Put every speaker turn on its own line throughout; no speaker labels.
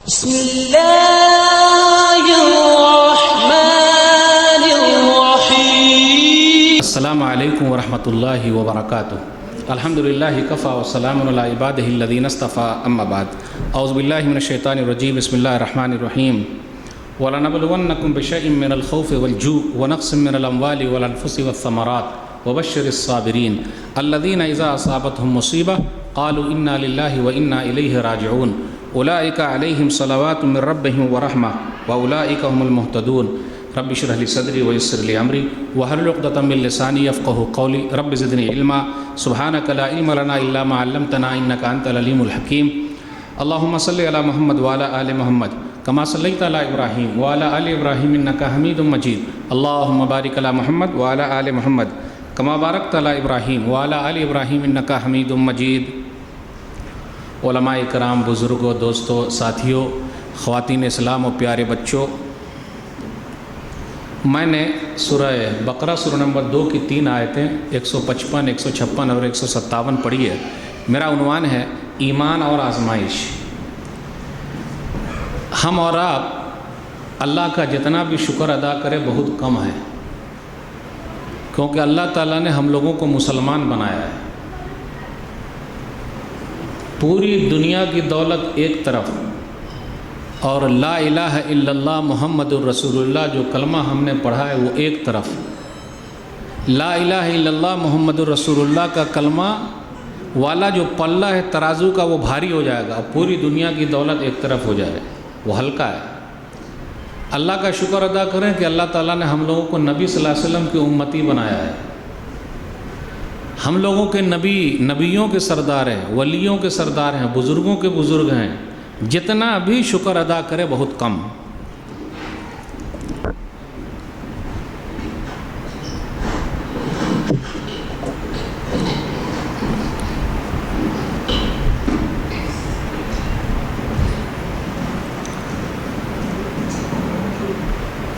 بسم اللہ الرحمن الرحیم۔
السلام علیکم ورحمۃ اللہ وبرکاتہ۔ الحمدللہ کفا وسلام علی عبادہ الذین اصطفیٰ، اما بعد۔ اعوذ باللہ من الشیطان الرجیم، بسم اللہ الرحمن الرحیم۔ وَلَنَبْلُوَنَّكُمْ بِشَيْءٍ مِّنَ الْخَوْفِ وَالْجُوعِ وَنَقْصٍ مِّنَ الْأَمْوَالِ وَالْأَنفُسِ وَالثَّمَرَاتِ وَبَشِّرِ الصَّابِرِينَ الَّذِينَ إِذَا أَصَابَتْهُمْ مُصِيبَةٌ قَالُوا إِنَّا لِلَّهِ وَإِنَّا إِلَيْهِ رَاجِعُونَ أُولَٰئِكَ عَلَيْهِمْ صَلَوَاتٌ مِّن رَّبِّهِمْ وَرَحْمَةٌ وَأُولَٰئِكَ هُمُ الْمُهْتَدُونَ۔ رب اشرح لي صدري ويسر لي أمري واحلل عقدة من لساني يفقهوا قولي رب زدني علما سبحانك لا علم لنا إلا ما علمتنا إنك أنت العليم الحكيم۔ اللهم صل على محمد وعلى آل محمد كما صليت على إبراهيم وعلى آل إبراهيم إنك حميد مجيد۔ اللهم بارك على محمد وعلى آل محمد كما باركت على إبراهيم وعلى آل إبراهيم إنك حميد مجيد۔ علماء کرام، بزرگوں، دوستوں، ساتھیوں، خواتین اسلام و پیارے بچوں، میں نے سورہ بقرہ سورہ نمبر 2 کی 3 آیتیں 155، 156 اور 157 پڑھی ہے۔ میرا عنوان ہے ایمان اور آزمائش۔ ہم اور آپ اللہ کا جتنا بھی شکر ادا کریں بہت کم ہے، کیونکہ اللہ تعالیٰ نے ہم لوگوں کو مسلمان بنایا ہے۔ پوری دنیا کی دولت ایک طرف اور لا الہ الا اللہ محمد الرسول اللہ جو کلمہ ہم نے پڑھا ہے وہ ایک طرف۔ لا الہ الا اللہ محمد الرسول اللہ کا کلمہ والا جو پلہ ہے ترازو کا وہ بھاری ہو جائے گا، اور پوری دنیا کی دولت ایک طرف ہو جائے وہ ہلکا ہے۔ اللہ کا شکر ادا کریں کہ اللہ تعالیٰ نے ہم لوگوں کو نبی صلی اللہ علیہ وسلم کی امتی بنایا ہے۔ ہم لوگوں کے نبی نبیوں کے سردار ہیں، ولیوں کے سردار ہیں، بزرگوں کے بزرگ ہیں۔ جتنا بھی شکر ادا کرے بہت کم۔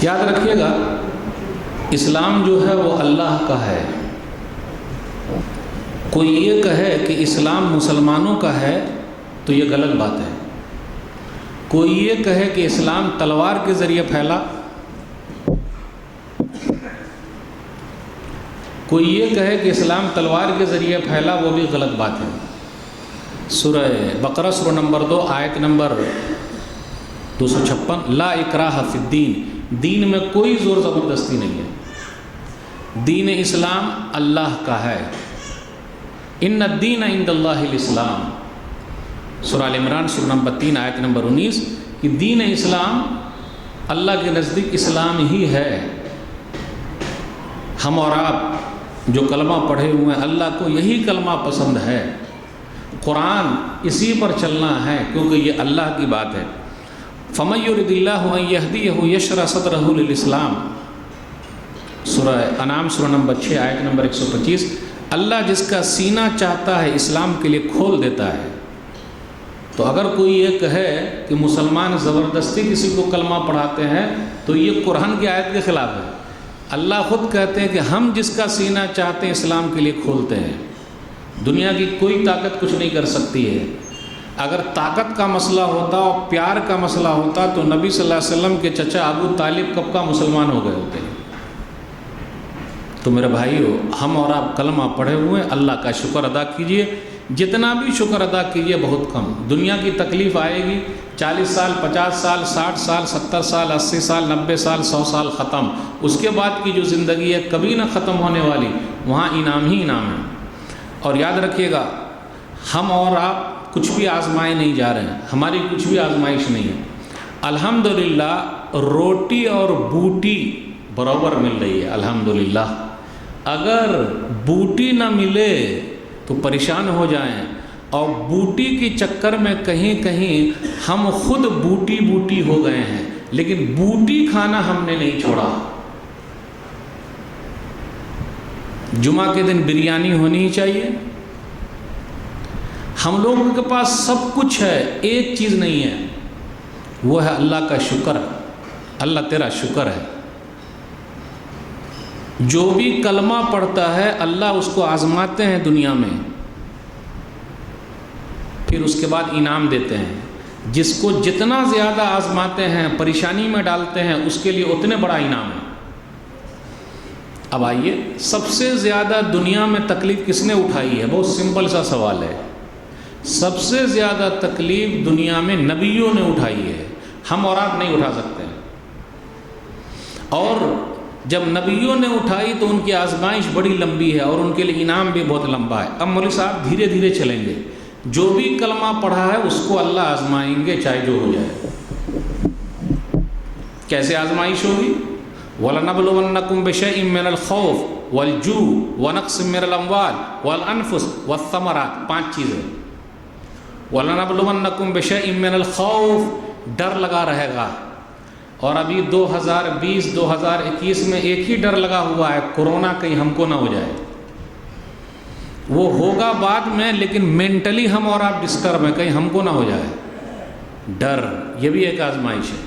یاد رکھیے گا، اسلام جو ہے وہ اللہ کا ہے۔ کوئی یہ کہے کہ اسلام مسلمانوں کا ہے تو یہ غلط بات ہے۔ کوئی یہ کہے کہ اسلام تلوار کے ذریعے پھیلا، کوئی یہ کہے کہ اسلام تلوار کے ذریعے پھیلا، وہ بھی غلط بات ہے۔ سورہ بقرہ سورہ نمبر 2 آیت نمبر 256، لا اکراہ فی الدین، دین میں کوئی زور زبردستی نہیں ہے۔ دین اسلام اللہ کا ہے۔ ان الدین عند اللہ الاسلام، سورہ ال عمران سورہ نمبر 3 آیت نمبر 19، کہ دین اسلام اللہ کے نزدیک اسلام ہی ہے۔ ہم اور آپ جو کلمہ پڑھے ہوئے ہیں، اللہ کو یہی کلمہ پسند ہے، قرآن اسی پر چلنا ہے، کیونکہ یہ اللہ کی بات ہے۔ فَمَن يُرِدِ اللَّهُ أَن يَهْدِيَهُ يَشْرَحْ صَدْرَهُ لِلْإِسْلَامِ، سورہ انعام سورہ نمبر 6 آیت نمبر 125، اللہ جس کا سینہ چاہتا ہے اسلام کے لیے کھول دیتا ہے۔ تو اگر کوئی یہ کہے کہ مسلمان زبردستی کسی کو کلمہ پڑھاتے ہیں تو یہ قرآن کی آیت کے خلاف ہے۔ اللہ خود کہتے ہیں کہ ہم جس کا سینہ چاہتے ہیں اسلام کے لیے کھولتے ہیں۔ دنیا کی کوئی طاقت کچھ نہیں کر سکتی ہے۔ اگر طاقت کا مسئلہ ہوتا اور پیار کا مسئلہ ہوتا تو نبی صلی اللہ علیہ وسلم کے چچا ابو طالب کب کا مسلمان ہو گئے ہوتے ہیں۔ تو میرے بھائیو، ہم اور آپ کلمہ پڑھے ہوئے، اللہ کا شکر ادا کیجئے۔ جتنا بھی شکر ادا کیجئے بہت کم۔ دنیا کی تکلیف آئے گی، 40 سال، 50 سال، 60 سال، 70 سال، 80 سال، 90 سال، 100 سال ختم۔ اس کے بعد کی جو زندگی ہے کبھی نہ ختم ہونے والی، وہاں انعام ہی انعام ہے۔ اور یاد رکھیے گا، ہم اور آپ کچھ بھی آزمائے نہیں جا رہے ہیں، ہماری کچھ بھی آزمائش نہیں ہے۔ الحمدللہ روٹی اور بوٹی برابر مل رہی ہے، الحمدللہ۔ اگر بوٹی نہ ملے تو پریشان ہو جائیں، اور بوٹی کے چکر میں کہیں کہیں ہم خود بوٹی بوٹی ہو گئے ہیں، لیکن بوٹی کھانا ہم نے نہیں چھوڑا۔ جمعہ کے دن بریانی ہونی ہی چاہیے۔ ہم لوگوں کے پاس سب کچھ ہے، ایک چیز نہیں ہے، وہ ہے اللہ کا شکر۔ اللہ تیرا شکر ہے۔ جو بھی کلمہ پڑھتا ہے اللہ اس کو آزماتے ہیں دنیا میں، پھر اس کے بعد انعام دیتے ہیں۔ جس کو جتنا زیادہ آزماتے ہیں، پریشانی میں ڈالتے ہیں، اس کے لیے اتنے بڑا انعام ہے۔ اب آئیے، سب سے زیادہ دنیا میں تکلیف کس نے اٹھائی ہے؟ بہت سمپل سا سوال ہے۔ سب سے زیادہ تکلیف دنیا میں نبیوں نے اٹھائی ہے، ہم اور آپ نہیں اٹھا سکتے ہیں۔ اور جب نبیوں نے اٹھائی تو ان کی آزمائش بڑی لمبی ہے اور ان کے لیے انعام بھی بہت لمبا ہے۔ اب مولوی صاحب دھیرے دھیرے چلیں گے، جو بھی کلمہ پڑھا ہے اس کو اللہ آزمائیں گے، چاہے جو ہو جائے۔ کیسے آزمائش ہوگی؟ وَلَنَبْلُوَنَّكُمْ بِشَيْءٍ مِّنَ الْخَوْفِ وَالْجُوعِ وَنَقْصٍ مِّنَ الْأَمْوَالِ وَالْأَنفُسِ وَالثَّمَرَاتِ، 5 چیزیں۔ وَلَنَبْلُوَنَّكُمْ بِشَيْءٍ مِّنَ الْخَوْفِ، ڈر لگا رہے گا۔ اور ابھی 2020-2021 میں ایک ہی ڈر لگا ہوا ہے، کورونا کہیں ہم کو نہ ہو جائے۔ وہ ہوگا بعد میں، لیکن مینٹلی ہم اور آپ ڈسٹرب ہیں، کہیں ہم کو نہ ہو جائے۔ ڈر، یہ بھی ایک آزمائش ہے۔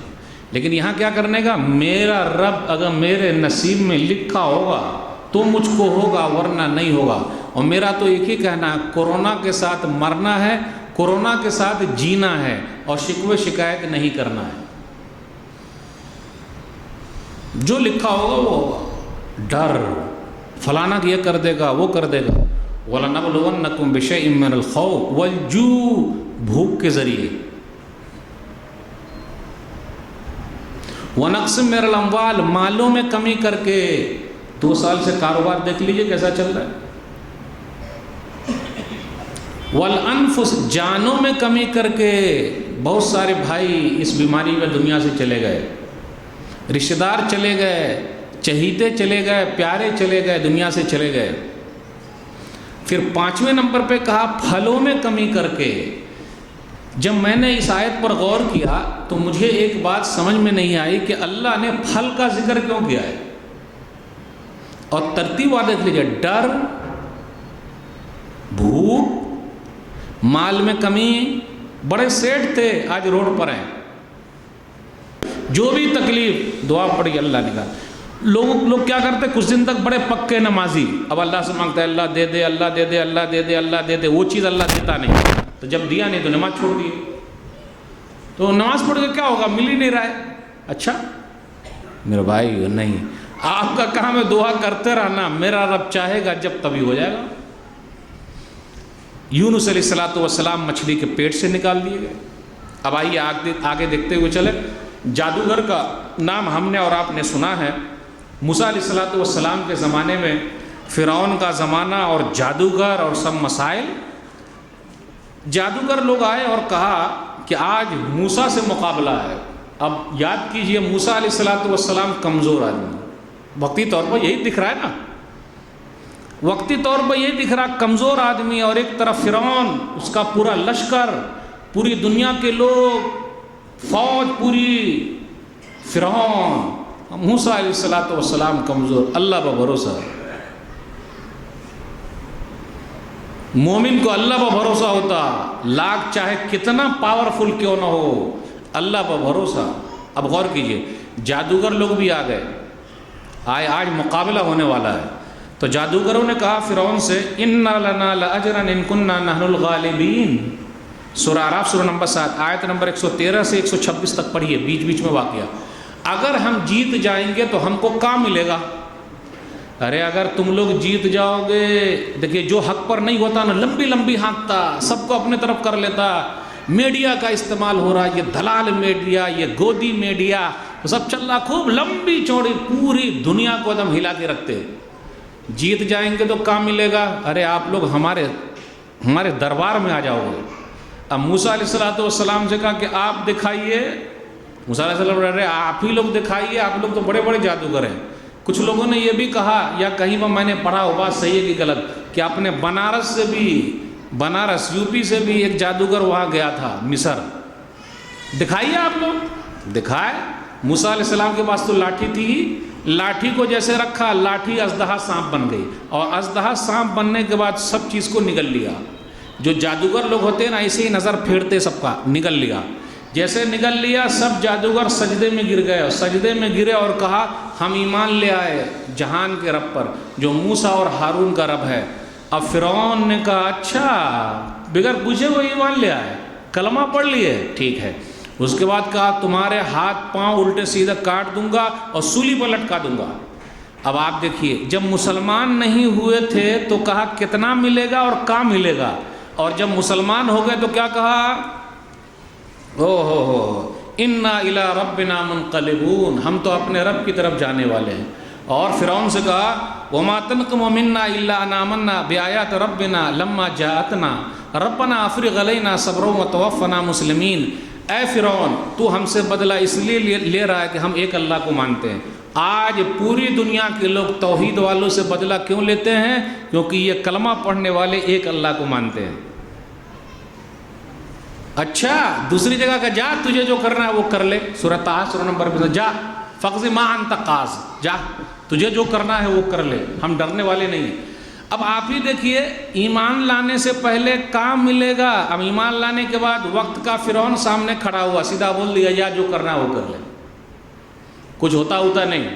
لیکن یہاں کیا کرنے کا؟ میرا رب اگر میرے نصیب میں لکھا ہوگا تو مجھ کو ہوگا، ورنہ نہیں ہوگا۔ اور میرا تو ایک ہی کہنا ہے، کورونا کے ساتھ مرنا ہے، کورونا کے ساتھ جینا ہے، اور شکوے شکایت نہیں کرنا ہے۔ جو لکھا ہوگا وہ ہوگا۔ ڈر، فلانا یہ کر دے گا، وہ کر دے گا۔ وَلَنَبْلُوَنَّكُمْ بِشَيْءٍ مِّنَ الْخَوْفِ وَالْجُوعِ، بھوک کے ذریعے، وَنَقْصٍ مِّنَ الْأَمْوَالِ، مالوں میں کمی کر کے۔ 2 سال سے کاروبار دیکھ لیجئے کیسا چل رہا ہے۔ وَالْأَنفُسِ، جانوں میں کمی کر کے۔ بہت سارے بھائی اس بیماری میں دنیا سے چلے گئے، رشتہ دار چلے گئے، چہیتے چلے گئے، پیارے چلے گئے، دنیا سے چلے گئے۔ پھر 5ویں نمبر پہ کہا پھلوں میں کمی کر کے۔ جب میں نے اس آیت پر غور کیا تو مجھے ایک بات سمجھ میں نہیں آئی کہ اللہ نے پھل کا ذکر کیوں کیا ہے؟ اور ترتیب دیکھ لیجیے، ڈر، بھوک، مال میں کمی۔ بڑے سیٹ تھے، آج روڈ پر ہیں۔ جو بھی تکلیف، دعا پڑی، اللہ نکال۔ لوگ کیا کرتے؟ کچھ دن تک بڑے پکے نمازی، اب اللہ سے مانگتا ہے اللہ دے دے، اللہ دے دے، اللہ دے دے، اللہ دے دے، وہ چیز اللہ دیتا نہیں، تو جب دیا نہیں تو نماز چھوڑ دی۔ تو نماز پڑھ کے کیا ہوگا؟ مل ہی نہیں رہا ہے۔ اچھا میرے بھائی، نہیں، آپ کا کام ہے دعا کرتے رہنا، میرا رب چاہے گا جب تبھی ہو جائے گا۔ یونس علیہ السلام مچھلی کے پیٹ سے نکال دیے گئے۔ اب آئیے آگے دیکھتے ہوئے چلے۔ جادوگر کا نام ہم نے اور آپ نے سنا ہے۔ موسیٰ علیہ السلام کے زمانے میں فرعون کا زمانہ اور جادوگر اور سب مسائل۔ جادوگر لوگ آئے اور کہا کہ آج موسیٰ سے مقابلہ ہے۔ اب یاد کیجئے، موسیٰ علیہ السلام کمزور آدمی، وقتی طور پر یہی دکھ رہا ہے نا، وقتی طور پر یہی دکھ رہا، کمزور آدمی، اور ایک طرف فرعون، اس کا پورا لشکر، پوری دنیا کے لوگ، فوج پوری، فرعون۔ موسیٰ علیہ السلام کمزور، اللہ پر بھروسہ۔ مومن کو اللہ پر بھروسہ ہوتا، لاکھ چاہے کتنا پاورفل کیوں نہ ہو، اللہ پر بھروسہ۔ اب غور کیجئے، جادوگر لوگ بھی آ گئے، آج مقابلہ ہونے والا ہے۔ تو جادوگروں نے کہا فرعون سے، اِنَّا لَنَا لَأَجْرًا إِن كُنَّا نَحْنُ الْغَالِبِينَ۔ سورہ اعراف سورہ نمبر 7 آیت نمبر 113 سے 126 تک پڑھیے، بیچ بیچ میں واقعہ۔ اگر ہم جیت جائیں گے تو ہم کو کام ملے گا۔ ارے اگر تم لوگ جیت جاؤ گے، دیکھیے جو حق پر نہیں ہوتا نا، لمبی لمبی ہانکتا، سب کو اپنے طرف کر لیتا۔ میڈیا کا استعمال ہو رہا ہے، یہ دلال میڈیا، یہ گودی میڈیا، سب چل رہا، خوب لمبی چوڑی، پوری دنیا کو دم ہلا کے رکھتے۔ جیت جائیں گے تو کام ملے گا۔ ارے آپ لوگ ہمارے دربار میں آ جاؤ گے۔ اب موسیٰ علیہ السلام سے کہا کہ آپ دکھائیے۔ موسیٰ علیہ السلام ارے آپ ہی لوگ دکھائیے، آپ لوگ تو بڑے بڑے جادوگر ہیں۔ کچھ لوگوں نے یہ بھی کہا، یا کہیں پر میں نے پڑھا ہو، بات صحیح ہے کہ غلط، کہ اپنے بنارس یو پی سے بھی ایک جادوگر وہاں گیا تھا، مصر۔ دکھائیے آپ لوگ، دکھائے۔ موسیٰ علیہ السلام کے پاس تو لاٹھی تھی، لاٹھی کو جیسے رکھا، لاٹھی اژدہا سانپ بن گئی، اور اژدہا سانپ بننے کے بعد سب چیز کو نگل لیا۔ جو جادوگر لوگ ہوتے ہیں نا، ایسے ہی نظر پھیرتے، سب کا نگل لیا۔ جیسے نگل لیا، سب جادوگر سجدے میں گر گئے، اور سجدے میں گرے اور کہا ہم ایمان لے آئے جہان کے رب پر، جو موسیٰ اور ہارون کا رب ہے۔ اب فرعون نے کہا اچھا، بغیر پوچھے وہ ایمان لے آئے، کلمہ پڑھ لیے ٹھیک ہے. اس کے بعد کہا تمہارے ہاتھ پاؤں الٹے سیدھے کاٹ دوں گا اور سولی پر لٹکا دوں گا. اب آپ دیکھیے جب مسلمان نہیں ہوئے تھے تو کہا کتنا ملے گا اور کہاں ملے گا, اور جب مسلمان ہو گئے تو کیا کہا, ہو انا الی ربنا منقلبون, ہم تو اپنے رب کی طرف جانے والے ہیں. اور فرعون سے کہا وما تنقم منا الا ان آمنا بآیات ربنا لما جاءتنا ربنا افرغ علینا صبرا وتوفنا مسلمین. اے فرعون تو ہم سے بدلہ اس لیے لے رہا ہے کہ ہم ایک اللہ کو مانتے ہیں. آج پوری دنیا کے لوگ توحید والوں سے بدلہ کیوں لیتے ہیں؟ کیونکہ یہ کلمہ پڑھنے والے ایک اللہ کو مانتے ہیں. اچھا دوسری جگہ کا جا تجھے جو کرنا ہے وہ کر لے, سورہ طٰہٰ سورہ نمبر 20, جا فقض ما انت قاض, جا تجھے جو کرنا ہے وہ کر لے, ہم ڈرنے والے نہیں ہیں. اب آپ ہی دیکھیے ایمان لانے سے پہلے کام ملے گا, اب ایمان لانے کے بعد وقت کا فرعون سامنے کھڑا ہوا, سیدھا بول دیا یا جو کرنا ہے وہ کر لے, کچھ ہوتا نہیں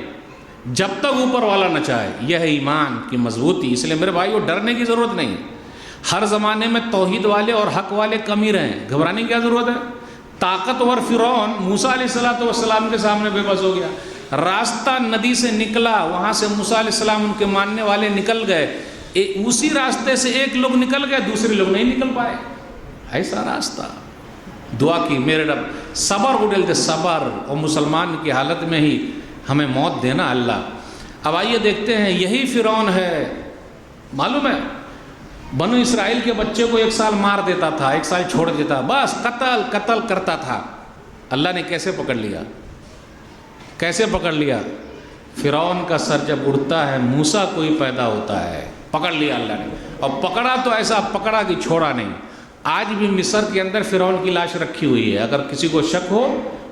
جب تک اوپر والا نہ چاہے. یہ ہے ایمان کی مضبوطی. اس لیے میرے بھائیو ڈرنے کی ضرورت نہیں. ہر زمانے میں توحید والے اور حق والے کم ہی رہیں, گھبرانے کی کیا ضرورت ہے. طاقتور فرعون موسیٰ علیہ السلام کے سامنے بے بس ہو گیا. راستہ ندی سے نکلا, وہاں سے موسیٰ علیہ السلام ان کے ماننے والے نکل گئے, اسی راستے سے ایک لوگ نکل گئے, دوسرے لوگ نہیں نکل پائے. ایسا راستہ. دعا کی میرے رب صبر اڈل دے صبر, اور مسلمان کی حالت میں ہی ہمیں موت دینا اللہ. اب آئیے دیکھتے ہیں یہی فرعون ہے, معلوم ہے بنو اسرائیل کے بچے کو 1 سال مار دیتا تھا, 1 سال چھوڑ دیتا, بس قتل کرتا تھا. اللہ نے کیسے پکڑ لیا, کیسے پکڑ لیا؟ فرعون کا سر جب اڑتا ہے موسیٰ کوئی پیدا ہوتا ہے, پکڑ لیا اللہ نے. اور پکڑا تو ایسا پکڑا کہ چھوڑا نہیں. آج بھی مصر کے اندر فرعون کی لاش رکھی ہوئی ہے, اگر کسی کو شک ہو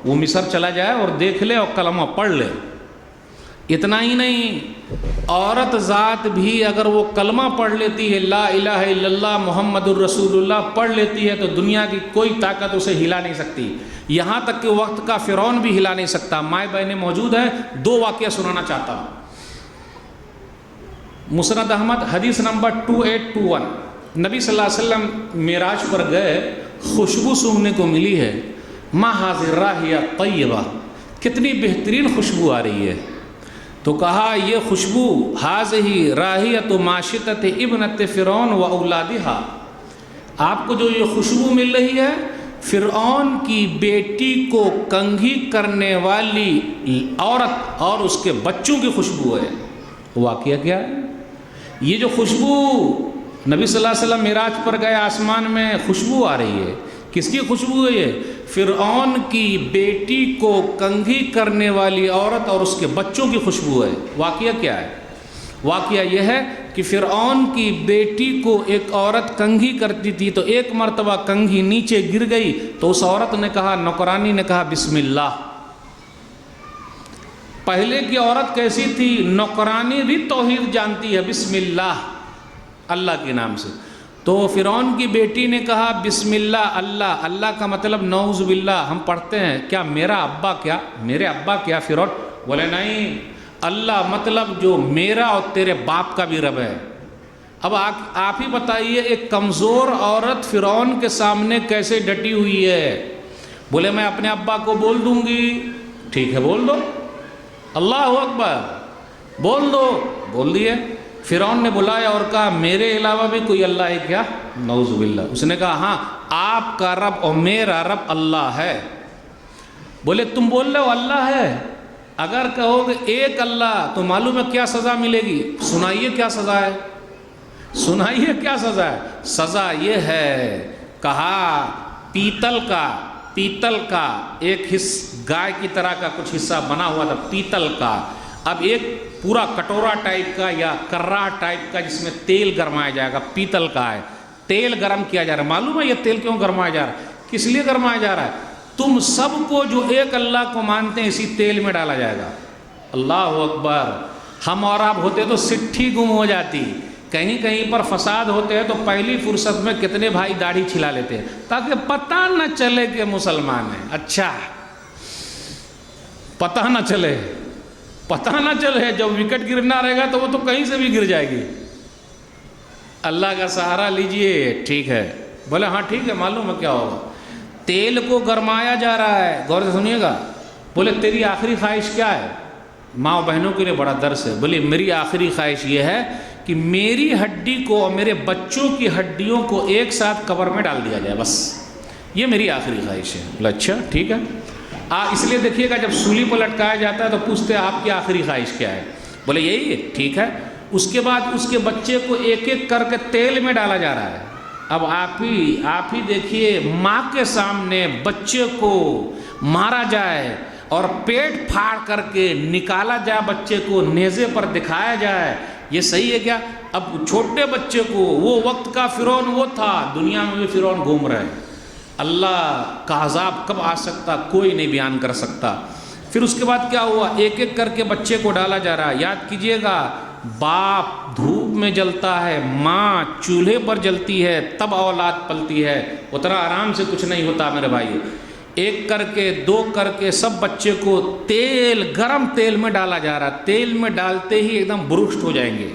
وہ مصر چلا جائے اور دیکھ لے اور کلمہ پڑھ لے. اتنا ہی نہیں, عورت ذات بھی اگر وہ کلمہ پڑھ لیتی ہے, لا الہ الا اللہ محمد الرسول اللہ پڑھ لیتی ہے, تو دنیا کی کوئی طاقت اسے ہلا نہیں سکتی. یہاں تک کہ وقت کا فرعون بھی ہلا نہیں سکتا. مائیں بہنیں موجود ہیں, 2 واقعہ سنانا چاہتا ہوں. مسند احمد حدیث نمبر 2821, نبی صلی اللہ علیہ وسلم معراج پر گئے, خوشبو سونگنے کو ملی ہے. ما حاضر راہیہ طیبہ, کتنی بہترین خوشبو آ رہی ہے. تو کہا یہ خوشبو حاضہی راہیۃ ماشطۃ ابنۃ فرعون و اولادہا, آپ کو جو یہ خوشبو مل رہی ہے فرعون کی بیٹی کو کنگھی کرنے والی عورت اور اس کے بچوں کی خوشبو ہے. واقعہ کیا ہے؟ یہ جو خوشبو نبی صلی اللہ علیہ وسلم معراج پر گئے, آسمان میں خوشبو آ رہی ہے. کس کی خوشبو ہے یہ؟ فرعون کی بیٹی کو کنگھی کرنے والی عورت اور اس کے بچوں کی خوشبو ہے. واقعہ کیا ہے؟ واقعہ یہ ہے کہ فرعون کی بیٹی کو ایک عورت کنگھی کرتی تھی, تو ایک مرتبہ کنگھی نیچے گر گئی, تو اس عورت نے کہا, نوکرانی نے کہا بسم اللہ. پہلے کی عورت کیسی تھی؟ نوکرانی بھی توحید جانتی ہے, بسم اللہ, اللہ کے نام سے. تو فرعون کی بیٹی نے کہا بسم اللہ, اللہ, اللہ کا مطلب نعوذ باللہ ہم پڑھتے ہیں, کیا میرا ابا کیا, میرے ابا کیا؟ فرعون بولے نہیں, اللہ مطلب جو میرا اور تیرے باپ کا بھی رب ہے. اب آپ ہی بتائیے ایک کمزور عورت فرعون کے سامنے کیسے ڈٹی ہوئی ہے. بولے میں اپنے ابا کو بول دوں گی. ٹھیک ہے بول دو, اللہ اکبر, بول دو. بول دیے. فرعون نے بلایا اور کہا میرے علاوہ بھی کوئی اللہ ہے کیا؟ نعوذ باللہ. اس نے کہا ہاں, آپ کا رب اور میرا رب اللہ ہے. بولے تم بول رہے ہو اللہ ہے, اگر کہو گے ایک اللہ تو معلوم ہے کیا سزا ملے گی. سنائیے کیا سزا ہے, سنائیے کیا سزا ہے. سزا یہ ہے, کہا پیتل کا ایک گائے کی طرح کا کچھ حصہ بنا ہوا تھا پیتل کا. اب ایک پورا کٹورا ٹائپ کا یا کرا ٹائپ کا جس میں تیل گرمایا جائے گا, پیتل کا ہے, تیل گرم کیا جا رہا ہے. معلوم ہے یہ تیل کیوں گرمایا جا رہا ہے, کس لیے گرمایا جا رہا ہے؟ تم سب کو جو ایک اللہ کو مانتے ہیں اسی تیل میں ڈالا جائے گا. اللہ اکبر. ہم اور آپ ہوتے تو سٹھی گم ہو جاتی, کہیں کہیں پر فساد ہوتے ہیں تو پہلی فرصت میں کتنے بھائی داڑھی چھلا لیتے ہیں تاکہ پتہ نہ چلے کہ مسلمان ہیں. اچھا پتہ نہ چلے, پتہ نہ چلے, جب وکٹ گرنا رہے گا تو وہ تو کہیں سے بھی گر جائے گی. اللہ کا سہارا لیجئے. ٹھیک ہے, بولے ہاں ٹھیک ہے, معلوم ہے کیا ہوگا. تیل کو گرمایا جا رہا ہے، غور سے سنیے گا، بولے تیری آخری خواہش کیا ہے؟ ماں و بہنوں کے لیے بڑا درس ہے، بولے میری آخری خواہش یہ ہے کہ میری ہڈی کو اور میرے بچوں کی ہڈیوں کو ایک ساتھ قبر میں ڈال دیا جائے، بس یہ میری آخری خواہش ہے۔ بولے اچھا ٹھیک ہے، اس لیے دیکھیے گا جب سولی پر لٹکایا جاتا ہے تو پوچھتے ہیں آپ کی آخری خواہش کیا ہے؟ بولے یہی ہے، ٹھیک ہے۔ اس کے بعد اس کے بچے کو ایک ایک کر کے تیل میں ڈالا جا رہا ہے۔ اب آپ ہی دیکھیے، ماں کے سامنے بچے کو مارا جائے اور پیٹ پھاڑ کر کے نکالا جائے، بچے کو نیزے پر دکھایا جائے، یہ صحیح ہے کیا؟ اب چھوٹے بچے کو، وہ وقت کا فرعون وہ تھا، دنیا میں بھی فرعون گھوم رہے ہیں، اللہ کا عذاب کب آ سکتا کوئی نہیں بیان کر سکتا۔ پھر اس کے بعد کیا ہوا؟ ایک ایک کر کے بچے کو ڈالا جا رہا ہے۔ یاد کیجئے گا، باپ دھوپ میں جلتا ہے، ماں چولہے پر جلتی ہے، تب اولاد پلتی ہے، اتنا آرام سے کچھ نہیں ہوتا میرے بھائی۔ ایک کر کے، دو کر کے سب بچے کو تیل، گرم تیل میں ڈالا جا رہا، تیل میں ڈالتے ہی ایک دم برشت ہو جائیں گے۔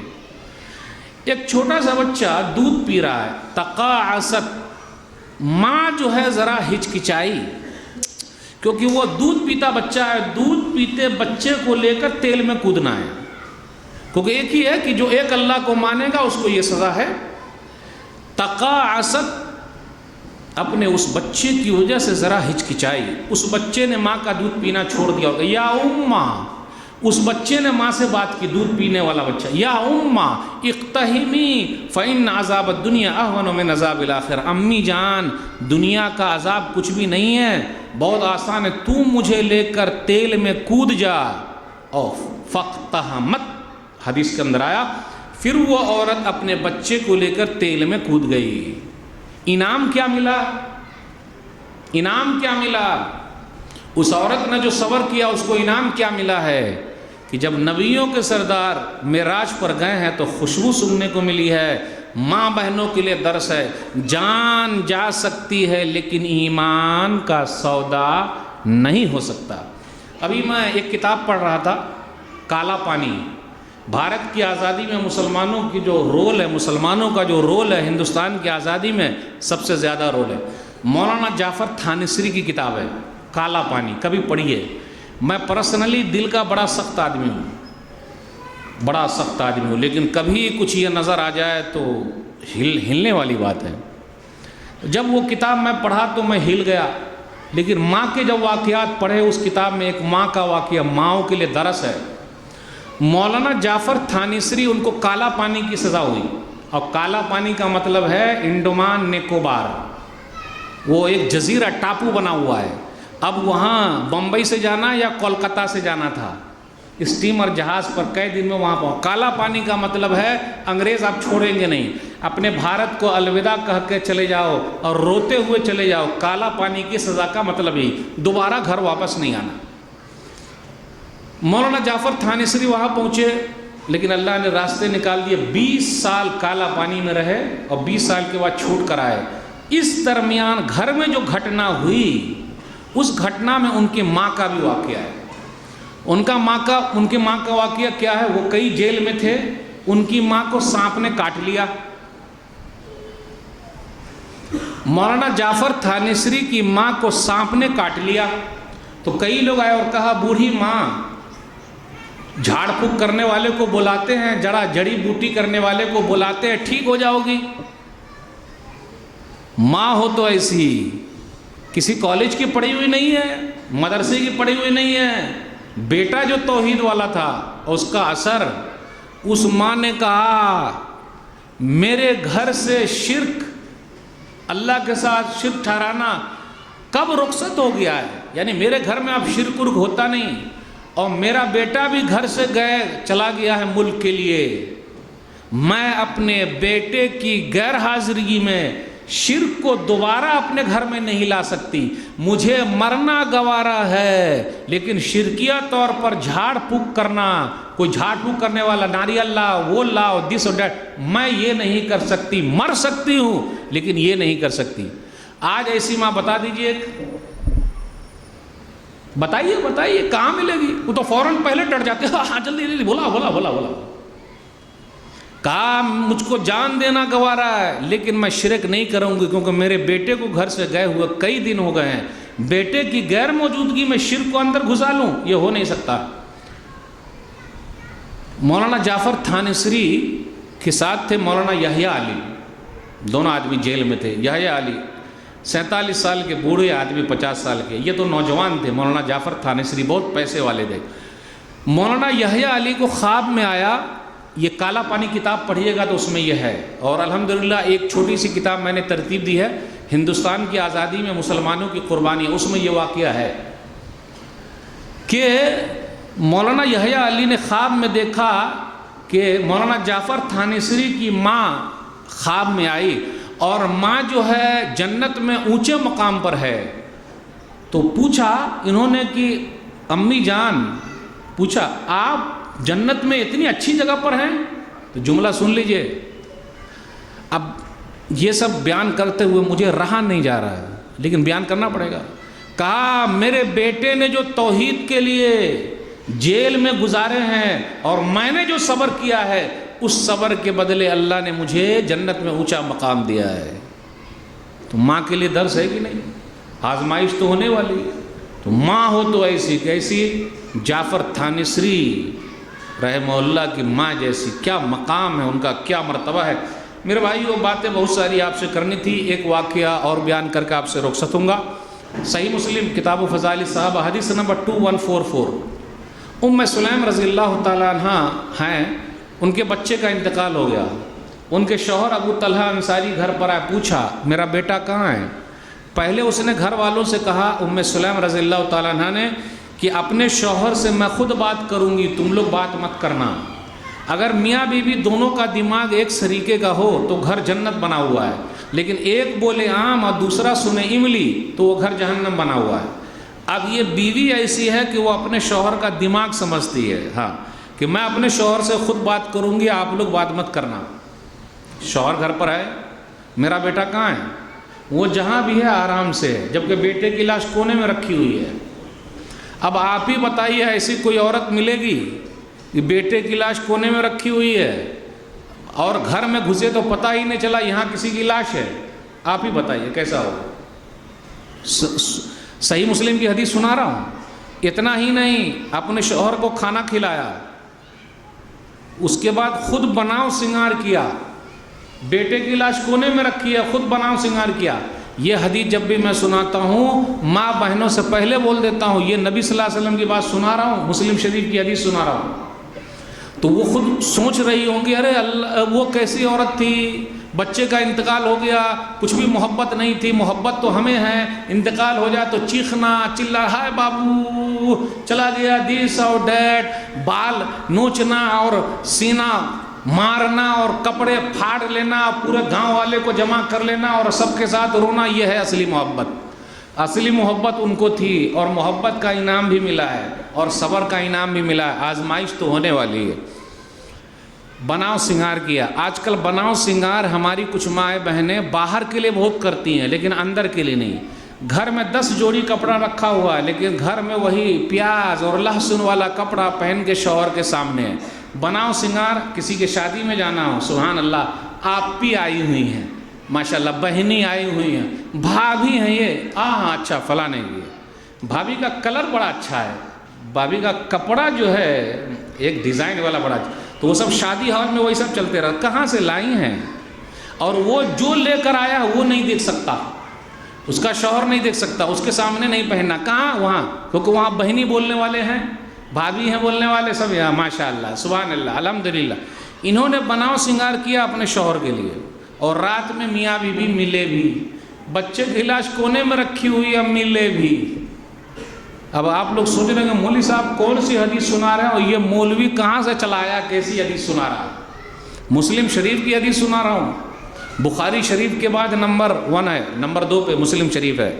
ایک چھوٹا سا بچہ دودھ پی رہا ہے، تقاعست، ماں جو ہے ذرا ہچکچائی، کیونکہ وہ دودھ پیتا بچہ ہے، دودھ پیتے بچے کو لے کر تیل میں کودنا ہے، کیونکہ ایک ہی ہے کہ جو ایک اللہ کو مانے گا اس کو یہ سزا ہے۔ تقاعست، اپنے اس بچے کی وجہ سے ذرا ہچکچائی، اس بچے نے ماں کا دودھ پینا چھوڑ دیا ہوگا، یا اماں، اس بچے نے ماں سے بات کی، دودھ پینے والا بچہ، یا اماں اقتحمی فإن عذاب الدنیا اہون من عذاب الآخرہ، امی جان دنیا کا عذاب کچھ بھی نہیں ہے، بہت آسان ہے، تو مجھے لے کر تیل میں کود جا۔ اور فاقتحمت، حدیث کے اندر آیا، پھر وہ عورت اپنے بچے کو لے کر تیل میں کود گئی۔ انعام کیا ملا؟ انعام کیا ملا؟ اس عورت نے جو صبر کیا اس کو انعام کیا ملا ہے کہ جب نبیوں کے سردار معراج پر گئے ہیں تو خوشبو سننے کو ملی ہے۔ ماں بہنوں کے لیے درس ہے، جان جا سکتی ہے لیکن ایمان کا سودا نہیں ہو سکتا۔ ابھی میں ایک کتاب پڑھ رہا تھا، کالا پانی، بھارت کی آزادی میں مسلمانوں کی جو رول ہے، مسلمانوں کا جو رول ہے ہندوستان کی آزادی میں سب سے زیادہ رول ہے۔ مولانا جعفر تھانسری کی کتاب ہے کالا پانی، کبھی پڑھیے۔ میں پرسنلی دل کا بڑا سخت آدمی ہوں، بڑا سخت آدمی ہوں، لیکن کبھی کچھ یہ نظر آ جائے تو ہلنے والی بات ہے۔ جب وہ کتاب میں پڑھا تو میں ہل گیا، لیکن ماں کے جب واقعات پڑھے اس کتاب میں، ایک ماں کا واقعہ ماؤں کے لیے درس ہے۔ مولانا جعفر تھانسری، ان کو کالا پانی کی سزا ہوئی، اور کالا پانی کا مطلب ہے انڈمان نکوبار، وہ ایک جزیرہ ٹاپو بنا ہوا ہے۔ اب وہاں بمبئی سے جانا یا کولکتہ سے جانا تھا، اسٹیمر جہاز پر کئی دن میں وہاں پہنچ۔ کالا پانی کا مطلب ہے انگریز آپ چھوڑیں گے نہیں، اپنے بھارت کو الوداع کہہ کے چلے جاؤ اور روتے ہوئے چلے جاؤ۔ کالا پانی کی سزا کا مطلب ہی دوبارہ گھر واپس نہیں آنا۔ مولانا جعفر تھانسری وہاں پہنچے، لیکن اللہ نے راستے نکال دیے، 20 سال کالا پانی میں رہے اور 20 سال کے بعد چھوٹ کر آئے۔ اس درمیان گھر میں جو گھٹنا ہوئی، اس گھٹنا میں ان کی ماں کا بھی واقعہ ہے۔ ان کی ماں کا واقعہ کیا ہے؟ وہ کئی جیل میں تھے، ان کی ماں کو سانپ نے کاٹ لیا۔ مولانا جعفر تھانسری کی ماں کو سانپ نے کاٹ لیا تو کئی لوگ آئے اور کہا بوڑھی ماں، جھاڑ پھونک کرنے والے کو بلاتے ہیں، جڑی بوٹی کرنے والے کو بلاتے ہیں، ٹھیک ہو جاؤ گی۔ ماں ہو تو ایسی، کسی کالج کی پڑھی ہوئی نہیں ہے، مدرسے کی پڑھی ہوئی نہیں ہے۔ بیٹا جو توحید والا تھا، اس کا اثر، اس ماں نے کہا میرے گھر سے شرک، اللہ کے ساتھ شرک ٹھہرانا کب رخصت ہو گیا ہے، یعنی میرے گھر میں اب شرک ہوتا نہیں، اور میرا بیٹا بھی گھر سے چلا گیا ہے ملک کے لیے، میں اپنے بیٹے کی غیر حاضری میں شرک کو دوبارہ اپنے گھر میں نہیں لا سکتی، مجھے مرنا گوارا ہے، لیکن شرکیہ طور پر جھاڑ پھونک کرنا، کوئی جھاڑ پھونک کرنے والا ناریل لاؤ، وہ لاؤ، دس اور دیٹ، میں یہ نہیں کر سکتی، مر سکتی ہوں لیکن یہ نہیں کر سکتی۔ آج ایسی ماں بتا دیجئے، بتائیے کہاں ملے گی؟ وہ تو فوراً پہلے ڈر جاتے ہیں، ہاں جلدی بولا۔ کہا مجھ کو جان دینا گوارا ہے لیکن میں شرک نہیں کروں گی، کیونکہ میرے بیٹے کو گھر سے گئے ہوئے کئی دن ہو گئے ہیں، بیٹے کی غیر موجودگی میں شرک کو اندر گھسا لوں، یہ ہو نہیں سکتا۔ مولانا جعفر تھانسری کے ساتھ تھے مولانا یحییٰ علی، دونوں آدمی جیل میں تھے۔ یحییٰ علی 47 سال کے بوڑھے آدمی 50 سال کے، یہ تو نوجوان تھے۔ مولانا جعفر تھانسری بہت پیسے والے تھے۔ مولانا یحییٰ علی کو خواب میں آیا، یہ کالا پانی کتاب پڑھیے گا تو اس میں یہ ہے، اور الحمدللہ ایک چھوٹی سی کتاب میں نے ترتیب دی ہے، ہندوستان کی آزادی میں مسلمانوں کی قربانی، اس میں یہ واقعہ ہے کہ مولانا یحییٰ علی نے خواب میں دیکھا کہ مولانا جعفر تھانسری کی ماں خواب میں آئی، اور ماں جو ہے جنت میں اونچے مقام پر ہے۔ تو پوچھا انہوں نے کہ امی جان، پوچھا آپ جنت میں اتنی اچھی جگہ پر ہیں؟ تو جملہ سن لیجئے، اب یہ سب بیان کرتے ہوئے مجھے رہا نہیں جا رہا ہے لیکن بیان کرنا پڑے گا۔ کہا میرے بیٹے نے جو توحید کے لیے جیل میں گزارے ہیں اور میں نے جو صبر کیا ہے، اس صبر کے بدلے اللہ نے مجھے جنت میں اونچا مقام دیا ہے۔ تو ماں کے لیے درس ہے کہ نہیں؟ آزمائش تو ہونے والی ہے، تو ماں ہو تو ایسی کیسی، جعفر تھانسری رحمہ اللہ کی ماں جیسی، کیا مقام ہے ان کا، کیا مرتبہ ہے۔ میرے بھائیو باتیں بہت ساری آپ سے کرنی تھی، ایک واقعہ اور بیان کر کے آپ سے رخصت ہوں گا۔ صحیح مسلم کتاب و فضائل صحابہ حدیث نمبر 2144، ام سلیم رضی اللہ تعالیٰ عنہ ہیں، ان کے بچے کا انتقال ہو گیا۔ ان کے شوہر ابو طلحہ انصاری گھر پر آئے، پوچھا میرا بیٹا کہاں ہے؟ پہلے اس نے گھر والوں سے کہا، ام سلیم رضی اللہ تعالیٰ عنہ نے، کہ اپنے شوہر سے میں خود بات کروں گی، تم لوگ بات مت کرنا۔ اگر میاں بیوی دونوں کا دماغ ایک طریقے کا ہو تو گھر جنت بنا ہوا ہے، لیکن ایک بولے آم اور دوسرا سنے املی تو وہ گھر جہنم بنا ہوا ہے۔ اب یہ بیوی ایسی ہے کہ وہ اپنے شوہر کا دماغ سمجھتی ہے، ہاں کہ میں اپنے شوہر سے خود بات کروں گی، آپ لوگ بات مت کرنا۔ شوہر گھر پر ہے، میرا بیٹا کہاں ہے؟ وہ جہاں بھی ہے آرام سے ہے، جبکہ بیٹے کی لاش کونے میں رکھی ہوئی ہے۔ اب آپ ہی بتائیے ایسی کوئی عورت ملے گی کہ بیٹے کی لاش کونے میں رکھی ہوئی ہے اور گھر میں گھسے تو پتہ ہی نہیں چلا یہاں کسی کی لاش ہے؟ آپ ہی بتائیے کیسا ہوگا۔ صحیح مسلم کی حدیث سنا رہا ہوں۔ اتنا ہی نہیں، اپنے شوہر کو کھانا کھلایا، اس کے بعد خود بناؤ سنگار کیا، بیٹے کی لاش کونے میں رکھی ہے، خود بناؤ سنگار کیا۔ یہ حدیث جب بھی میں سناتا ہوں ماں بہنوں سے پہلے بول دیتا ہوں یہ نبی صلی اللہ علیہ وسلم کی بات سنا رہا ہوں، مسلم شریف کی حدیث سنا رہا ہوں۔ تو وہ خود سوچ رہی ہوں گی ارے اللہ وہ کیسی عورت تھی، بچے کا انتقال ہو گیا، کچھ بھی محبت نہیں تھی، محبت تو ہمیں ہے، انتقال ہو جائے تو چیخنا چلا ہائے بابو چلا گیا دیس اور ڈیٹ، بال نوچنا اور سینہ مارنا اور کپڑے پھاڑ لینا، پورے گاؤں والے کو جمع کر لینا اور سب کے ساتھ رونا، یہ ہے اصلی محبت۔ اصلی محبت ان کو تھی اور محبت کا انعام بھی ملا ہے اور صبر کا انعام بھی ملا ہے۔ آزمائش تو ہونے والی ہے۔ بناؤ سنگار کیا۔ آج کل بناؤ سنگار ہماری کچھ مائیں بہنیں باہر کے لیے بہت کرتی ہیں لیکن اندر کے لیے نہیں۔ گھر میں 10 جوڑی کپڑا رکھا ہوا ہے لیکن گھر میں وہی پیاز اور لہسن والا کپڑا پہن کے شوہر کے سامنے ہے۔ بناؤ سنگار، کسی کے شادی میں جانا ہو، سبحان اللہ، آپ بھی آئی ہوئی ہیں، ماشاءاللہ بہنی آئی ہوئی ہیں، بھابھی ہیں یہ، ہاں اچھا فلاں نے یہ، بھابھی کا کلر بڑا اچھا ہے، بھابھی کا کپڑا جو ہے ایک ڈیزائن والا بڑا اچھا، تو وہ سب شادی ہال میں وہی سب چلتے رہا، کہاں سے لائی ہیں؟ اور وہ جو لے کر آیا وہ نہیں دیکھ سکتا، اس کا شوہر نہیں دیکھ سکتا، اس کے سامنے نہیں پہننا، کہاں؟ وہاں، کیونکہ وہاں بہنی بولنے والے ہیں، بھابھی ہیں بولنے والے سب یہاں، ماشاءاللہ سبحان اللہ الحمدللہ۔ انہوں نے بناؤ سنگار کیا اپنے شوہر کے لیے، اور رات میں میاں بیوی ملے بھی، بچے کی لاش کونے میں رکھی ہوئی اب ملے بھی۔ اب آپ لوگ سوچ رہے ہیں کہ مولوی صاحب کون سی حدیث سنا رہے ہیں اور یہ مولوی کہاں سے چلایا، کیسی حدیث سنا رہا ہے؟ مسلم شریف کی حدیث سنا رہا ہوں۔ بخاری شریف کے بعد نمبر 1 ہے، نمبر 2 پہ مسلم شریف ہے۔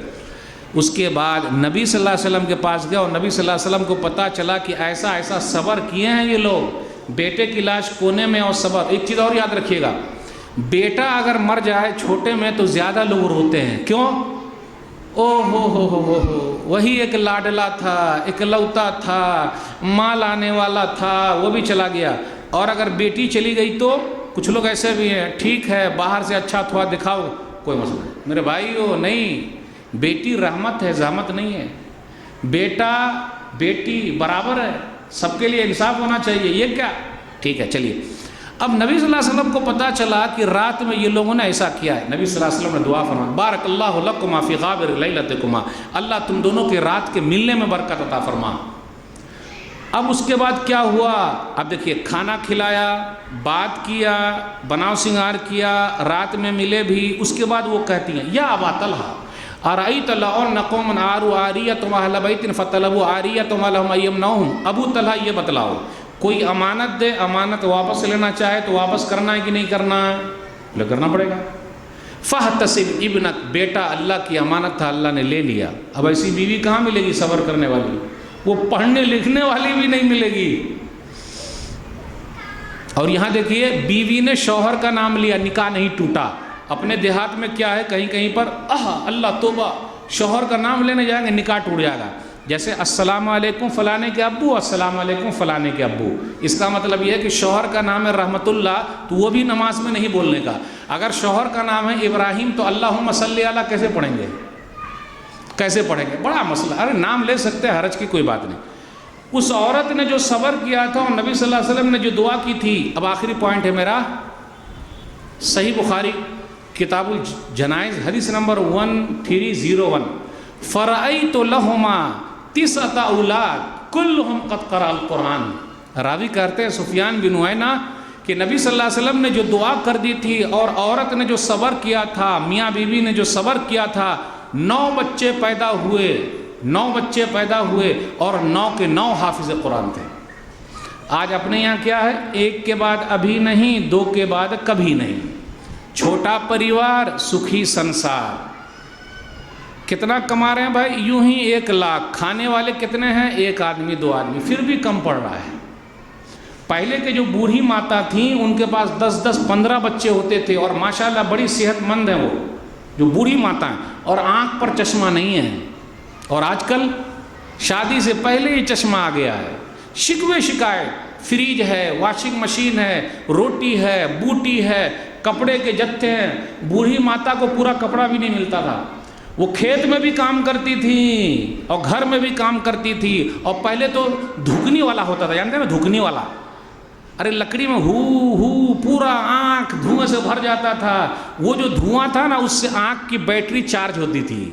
اس کے بعد نبی صلی اللہ علیہ وسلم کے پاس گیا اور نبی صلی اللہ علیہ وسلم کو پتہ چلا کہ ایسا ایسا صبر کیے ہیں یہ لوگ، بیٹے کی لاش کونے میں اور صبر۔ ایک چیز اور یاد رکھیے گا، بیٹا اگر مر جائے چھوٹے میں تو زیادہ لوگ روتے ہیں، کیوں؟ او ہو وہی ایک لاڈلا تھا، اکلوتا تھا، مال آنے والا تھا، وہ بھی چلا گیا۔ اور اگر بیٹی چلی گئی تو کچھ لوگ ایسے بھی ہیں، ٹھیک ہے باہر سے اچھا تھوڑا دکھاؤ کوئی مسئلہ نہیں۔ میرے بھائیو نہیں، بیٹی رحمت ہے، زحمت نہیں ہے، بیٹا بیٹی برابر ہے، سب کے لیے انصاف ہونا چاہیے، یہ کیا؟ ٹھیک ہے چلیے۔ اب نبی صلی اللہ علیہ وسلم کو پتہ چلا کہ رات میں یہ لوگوں نے ایسا کیا ہے، نبی صلی اللہ علیہ وسلم نے دعا فرمائی، بارک اللہ لکما فی غابر لیلتکما، اللہ تم دونوں کے رات کے ملنے میں برکت عطا فرما۔ اب اس کے بعد کیا ہوا؟ اب دیکھیے کھانا کھلایا، بات کیا، بناؤ سنگار کیا، رات میں ملے بھی، اس کے بعد وہ کہتی ہیں یا ابا طلحہ ارأیت لو ان قوما عاروا عاریۃ اہل بیت فطلبوا عاریۃ لهم یمنعهم، ابو طلحہ یہ بتلاؤ کوئی امانت دے، امانت واپس لینا چاہے تو واپس کرنا ہے کہ نہیں کرنا ہے؟ لے کرنا پڑے گا۔ فاحتسب ابنک، بیٹا اللہ کی امانت تھا، اللہ نے لے لیا، اب ایسی بیوی کہاں ملے گی صبر کرنے والی؟ وہ پڑھنے لکھنے والی بھی نہیں ملے گی۔ اور یہاں دیکھیے بیوی نے شوہر کا نام لیا، نکاح نہیں ٹوٹا۔ اپنے دیہات میں کیا ہے، کہیں کہیں پر اللہ توبہ، شوہر کا نام لینے جائیں گے نکاح ٹوٹ جائے گا، جیسے السلام علیکم فلانے کے ابو، السلام علیکم فلانے کے ابو، اس کا مطلب یہ ہے کہ شوہر کا نام ہے رحمت اللہ تو وہ بھی نماز میں نہیں بولنے کا۔ اگر شوہر کا نام ہے ابراہیم تو اللہم صلی علی کیسے پڑھیں گے؟ کیسے پڑھیں گے؟ بڑا مسئلہ۔ ارے نام لے سکتے ہیں، حرج کی کوئی بات نہیں۔ اس عورت نے جو صبر کیا تھا اور نبی صلی اللہ علیہ وسلم نے جو دعا کی تھی، اب آخری پوائنٹ ہے میرا، صحیح بخاری کتاب الجنائز حدیث نمبر 1301، فرأیت لہما 9 اولاد کلہم قد قرأ القرآن۔ راوی کہتے ہیں سفیان بن عیینہ کہ نبی صلی اللہ علیہ وسلم نے جو دعا کر دی تھی اور عورت نے جو صبر کیا تھا، میاں بیوی نے جو صبر کیا تھا، 9 بچے پیدا ہوئے، 9 بچے پیدا ہوئے اور 9 کے 9 حافظ قرآن تھے۔ آج اپنے یہاں کیا ہے، ایک کے بعد ابھی نہیں، 2 کے بعد کبھی نہیں، چھوٹا پریوار سکھی سنسار۔ کتنا کما رہے ہیں بھائی؟ یوں ہی 1 لاکھ، کھانے والے کتنے ہیں؟ 1 آدمی 2 آدمی، پھر بھی کم پڑ رہا ہے۔ پہلے کے جو بوڑھی ماتا تھیں ان کے پاس 10 15 بچے ہوتے تھے اور ماشاءاللہ بڑی صحت مند ہیں وہ جو بوڑھی ماتا ہیں، اور آنکھ پر چشمہ نہیں ہے۔ اور آج کل شادی سے پہلے ہی چشمہ آ گیا ہے، شکوے شکایت، فریج ہے، واشنگ مشین ہے، روٹی ہے، بوٹی ہے، کپڑے کے جتھے ہیں۔ بوڑھی ماتا کو پورا کپڑا بھی نہیں ملتا تھا، وہ کھیت میں بھی کام کرتی تھی اور گھر میں بھی کام کرتی تھی۔ اور پہلے تو دھکنی والا ہوتا تھا، جانتے ہیں نا دھکنی والا؟ ارے لکڑی میں ہو پورا آنکھ دھوئیں سے بھر جاتا تھا، وہ جو دھواں تھا نا اس سے آنکھ کی بیٹری چارج ہوتی تھی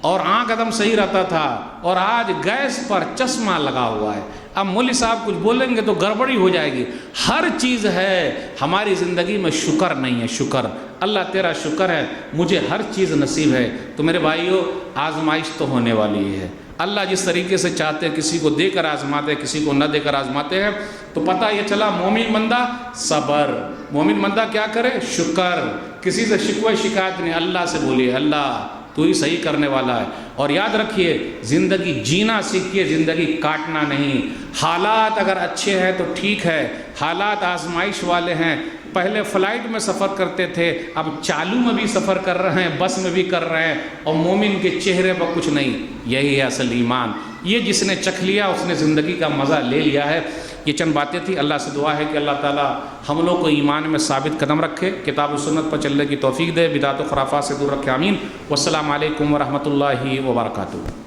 اور آنکھ ایک دم صحیح رہتا تھا۔ اور آج گیس پر چشمہ لگا ہوا ہے۔ اب مولوی صاحب کچھ بولیں گے تو گڑبڑی ہو جائے گی۔ ہر چیز ہے ہماری زندگی میں، شکر نہیں ہے، شکر اللہ تیرا شکر ہے، مجھے ہر چیز نصیب ہے۔ تو میرے بھائیو آزمائش تو ہونے والی ہے، اللہ جس طریقے سے چاہتے ہیں کسی کو دے کر آزماتے ہیں، کسی کو نہ دے کر آزماتے ہیں۔ تو پتہ یہ چلا مومن بندہ صبر، مومن بندہ کیا کرے؟ شکر، کسی سے شکوہ شکایت نہیں، اللہ سے بولیے اللہ تو ہی صحیح کرنے والا ہے۔ اور یاد رکھیے زندگی جینا سیکھیے، زندگی کاٹنا نہیں۔ حالات اگر اچھے ہیں تو ٹھیک ہے، حالات آزمائش والے ہیں۔ پہلے فلائٹ میں سفر کرتے تھے، اب چالو میں بھی سفر کر رہے ہیں، بس میں بھی کر رہے ہیں، اور مومن کے چہرے پر کچھ نہیں۔ یہی ہے اصل ایمان، یہ جس نے چکھ لیا اس نے زندگی کا مزہ لے لیا ہے۔ یہ چند باتیں تھیں، اللہ سے دعا ہے کہ اللہ تعالیٰ ہم لوگ کو ایمان میں ثابت قدم رکھے، کتاب و سنت پر چلنے کی توفیق دے، بدعت و خرافات سے دور رکھے، آمین۔ والسلام علیکم ورحمۃ اللہ وبرکاتہ۔